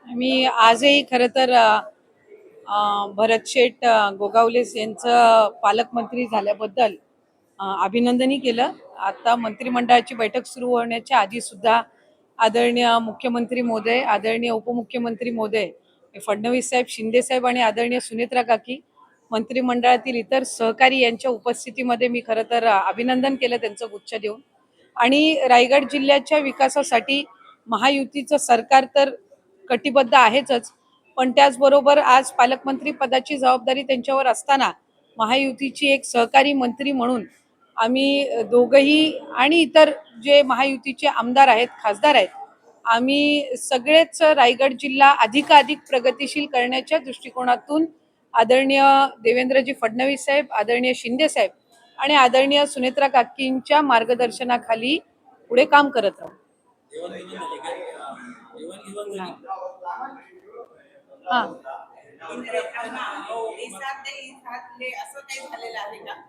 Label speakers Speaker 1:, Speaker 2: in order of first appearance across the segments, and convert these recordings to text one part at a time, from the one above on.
Speaker 1: मी आजही खरं तर भरत शेठ गोगावले यांचं पालकमंत्री झाल्याबद्दल अभिनंदनही केलं. आता मंत्रिमंडळाची बैठक सुरू होण्याच्या आधी सुद्धा आदरणीय मुख्यमंत्री महोदय, आदरणीय उपमुख्यमंत्री महोदय फडणवीस साहेब, शिंदे साहेब आणि आदरणीय सुनेत्रा काकी, मंत्रिमंडळातील इतर सहकारी यांच्या उपस्थितीमध्ये मी खरं तर अभिनंदन केलं त्यांचं गुच्छ देऊन. आणि रायगड जिल्ह्याच्या विकासासाठी महायुतीचं सरकार तर कटिबद्ध आहेच, पण त्याचबरोबर आज पालकमंत्री पदाची जबाबदारी त्यांच्यावर असताना महायुतीची एक सहकारी मंत्री म्हणून आम्ही दोघंही आणि इतर जे महायुतीचे आमदार आहेत, खासदार आहेत, आम्ही सगळेच रायगड जिल्हा अधिकाधिक प्रगतिशील करण्याच्या दृष्टिकोनातून आदरणीय देवेंद्रजी फडणवीस साहेब, आदरणीय शिंदे साहेब आणि आदरणीय सुनेत्रा काकींच्या मार्गदर्शनाखाली पुढे काम करत राहू.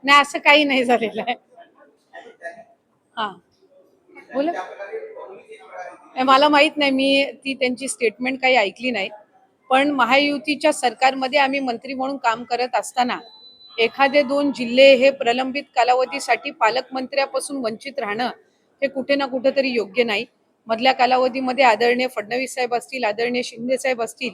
Speaker 1: नाही, असं काही नाही झालेलं आहे. हा, बोला. मला माहित नाही, मी ती त्यांची स्टेटमेंट काही ऐकली नाही. पण महायुतीच्या सरकारमध्ये आम्ही मंत्री म्हणून काम करत असताना एखादे 2 जिल्हे हे प्रलंबित कालावधीसाठी पालकमंत्र्यापासून वंचित राहणं हे कुठे ना कुठेतरी योग्य नाही. मधल्या कालावधीमध्ये आदरणीय फडणवीस साहेब असतील, आदरणीय शिंदे साहेब असतील,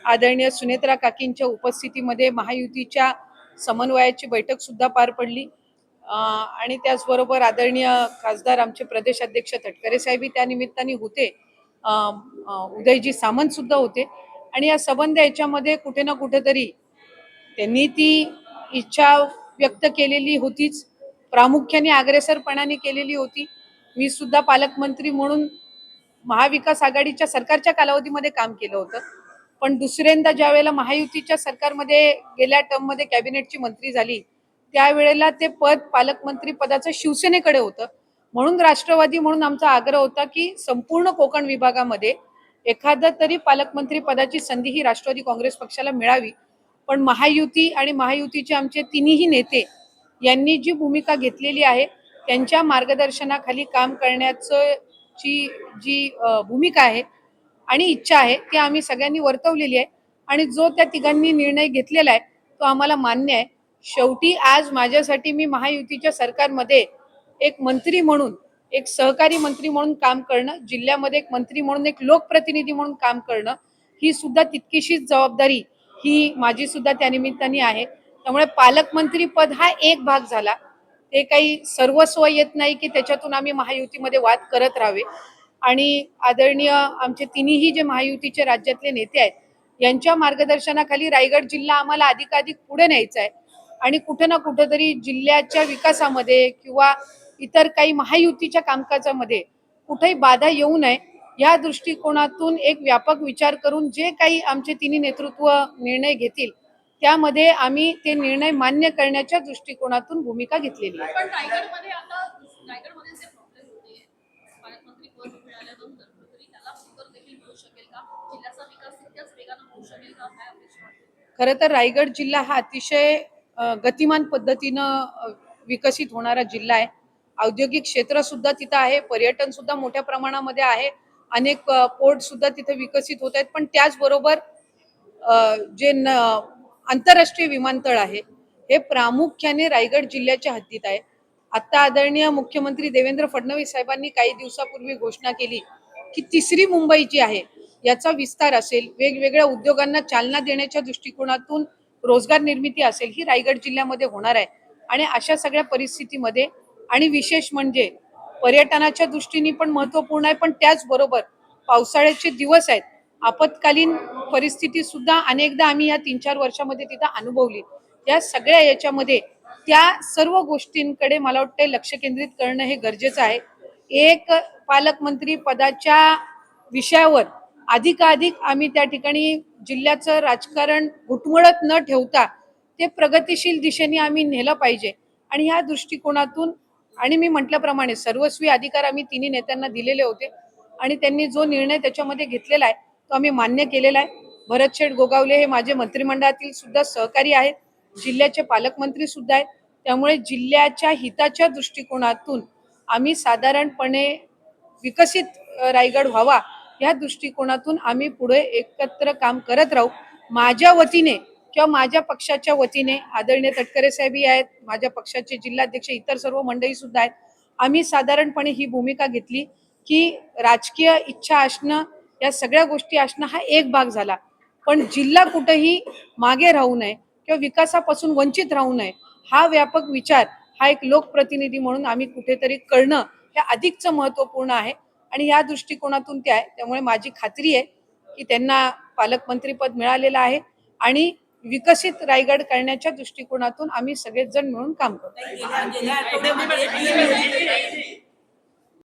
Speaker 1: आदरणीय सुनेत्रा काकींच्या उपस्थितीमध्ये महायुतीच्या समन्वयाची बैठक सुद्धा पार पडली. आणि त्याचबरोबर आदरणीय खासदार आमचे प्रदेश अध्यक्ष तटकरे साहेबही त्या निमित्ताने होते, उदयजी सामंत सुद्धा होते. आणि या संबंध याच्यामध्ये कुठे ना कुठेतरी त्यांनी ती इच्छा व्यक्त केलेली होतीच, प्रामुख्याने अग्रेसरपणाने केलेली होती. मी सुद्धा पालकमंत्री म्हणून महाविकास आघाडीच्या सरकारच्या कालावधीमध्ये काम केलं होतं, पण दुसऱ्यांदा ज्या वेळेला महायुतीच्या सरकारमध्ये गेल्या टर्ममध्ये कॅबिनेटची मंत्री झाली त्यावेळेला ते पद पालकमंत्री पदाचं शिवसेनेकडे होतं. म्हणून राष्ट्रवादी म्हणून आमचा आग्रह होता की संपूर्ण कोकण विभागामध्ये एखादा तरी पालकमंत्री पदाची संधी ही राष्ट्रवादी काँग्रेस पक्षाला मिळावी. पण महायुती आणि महायुतीचे आमचे तिन्ही नेते यांनी जी भूमिका घेतलेली आहे त्यांच्या मार्गदर्शनाखाली काम करण्याचं जी भूमिका आहे आणि इच्छा आहे ती आम्ही सगळ्यांनी वर्तवलेली आहे. आणि जो त्या तिघांनी निर्णय घेतलेला आहे तो आम्हाला मान्य आहे. शेवटी आज माझ्यासाठी मी महायुतीच्या सरकारमध्ये एक मंत्री म्हणून, एक सहकारी मंत्री म्हणून काम करणं, जिल्ह्यामध्ये एक मंत्री म्हणून, एक लोकप्रतिनिधी म्हणून काम करणं ही सुद्धा तितकीशीच जबाबदारी ही माझी सुद्धा त्या निमित्ताने आहे. त्यामुळे पालकमंत्री पद हा एक भाग झाला, ते काही सर्वस्व येत नाही की त्याच्यातून आम्ही महायुतीमध्ये वाद करत राहावे. आणि आदरणीय आमचे तिन्ही जे महायुतीचे राज्यातले नेते आहेत यांच्या मार्गदर्शनाखाली रायगड जिल्हा आम्हाला अधिकाधिक पुढे न्यायचा आहे. आणि कुठे ना कुठेतरी जिल्ह्याच्या विकासामध्ये किंवा इतर काही महायुतीच्या कामकाजामध्ये कुठेही बाधा येऊ नये या दृष्टिकोनातून एक व्यापक विचार करून जे काही आमचे तिन्ही नेतृत्व निर्णय घेतील त्यामध्ये आम्ही ते निर्णय मान्य करण्याच्या दृष्टिकोनातून भूमिका घेतलेली आहे. खरं तर रायगड जिल्हा हा अतिशय गतिमान पद्धतीनं विकसित होणारा जिल्हा आहे. औद्योगिक क्षेत्र सुद्धा तिथं आहे, पर्यटन सुद्धा मोठ्या प्रमाणामध्ये आहे, अनेक पोर्ट सुद्धा तिथे विकसित होत आहेत. पण त्याचबरोबर जे आंतरराष्ट्रीय विमानतळ आहे हे प्रामुख्याने रायगड जिल्ह्याच्या हद्दीत आहे. आता आदरणीय मुख्यमंत्री देवेंद्र फडणवीस साहेबांनी काही दिवसापूर्वी घोषणा केली की 3री मुंबई जी आहे याचा विस्तार असेल, वेगवेगळ्या उद्योगांना चालना देण्याच्या दृष्टिकोनातून रोजगार निर्मिती असेल ही रायगड जिल्ह्यामध्ये होणार आहे. आणि अशा सगळ्या परिस्थितीमध्ये आणि विशेष म्हणजे पर्यटनाच्या दृष्टीने पण महत्वपूर्ण आहे, पण त्याचबरोबर पावसाळ्याचे दिवस आहेत, आपत्कालीन परिस्थिती सुद्धा अनेकदा आम्ही या 3-4 वर्षामध्ये तिथं अनुभवली. या सगळ्या याच्यामध्ये त्या सर्व गोष्टींकडे मला वाटतं लक्ष केंद्रित करणं हे गरजेचं आहे. एक पालकमंत्री पदाच्या विषयावर अधिकाधिक आम्ही त्या ठिकाणी जिल्ह्याचं राजकारण घुटमळत न ठेवता ते प्रगतिशील दिशेने आम्ही नेलं पाहिजे. आणि ह्या दृष्टिकोनातून आणि मी म्हटल्याप्रमाणे सर्वस्वी अधिकार आम्ही तिन्ही नेत्यांना दिलेले होते आणि त्यांनी जो निर्णय त्याच्यामध्ये घेतलेला आहे तो आम्ही मान्य केलेला आहे. भरत शेठ गोगावले हे माझे मंत्रिमंडळातील सुद्धा सहकारी आहेत, जिल्ह्याचे पालकमंत्री सुद्धा आहेत. त्यामुळे जिल्ह्याच्या हिताच्या दृष्टिकोनातून आम्ही साधारणपणे विकसित रायगड व्हावा या दृष्टिकोनातून आम्ही पुढे एकत्र काम करत राहू. माझ्या वतीने किंवा माझ्या पक्षाच्या वतीने आदरणीय तटकरे साहेबही आहेत, माझ्या पक्षाचे जिल्हाध्यक्ष, इतर सर्व मंडळी सुद्धा आहेत. आम्ही साधारणपणे ही भूमिका घेतली की राजकीय इच्छा असणं, या सगळ्या गोष्टी असणं हा एक भाग झाला, पण जिल्हा कुठेही मागे राहू नये किंवा विकासापासून वंचित राहू नये हा व्यापक विचार हा एक लोकप्रतिनिधी म्हणून आम्ही कुठेतरी करणं हे अधिकच महत्त्वपूर्ण आहे आणि या दृष्टिकोनातून ते आहे. त्यामुळे माझी खात्री आहे की त्यांना पालकमंत्रीपद मिळालेलं आहे आणि विकसित रायगड करण्याच्या दृष्टिकोनातून आम्ही सगळेच जण मिळून काम करू.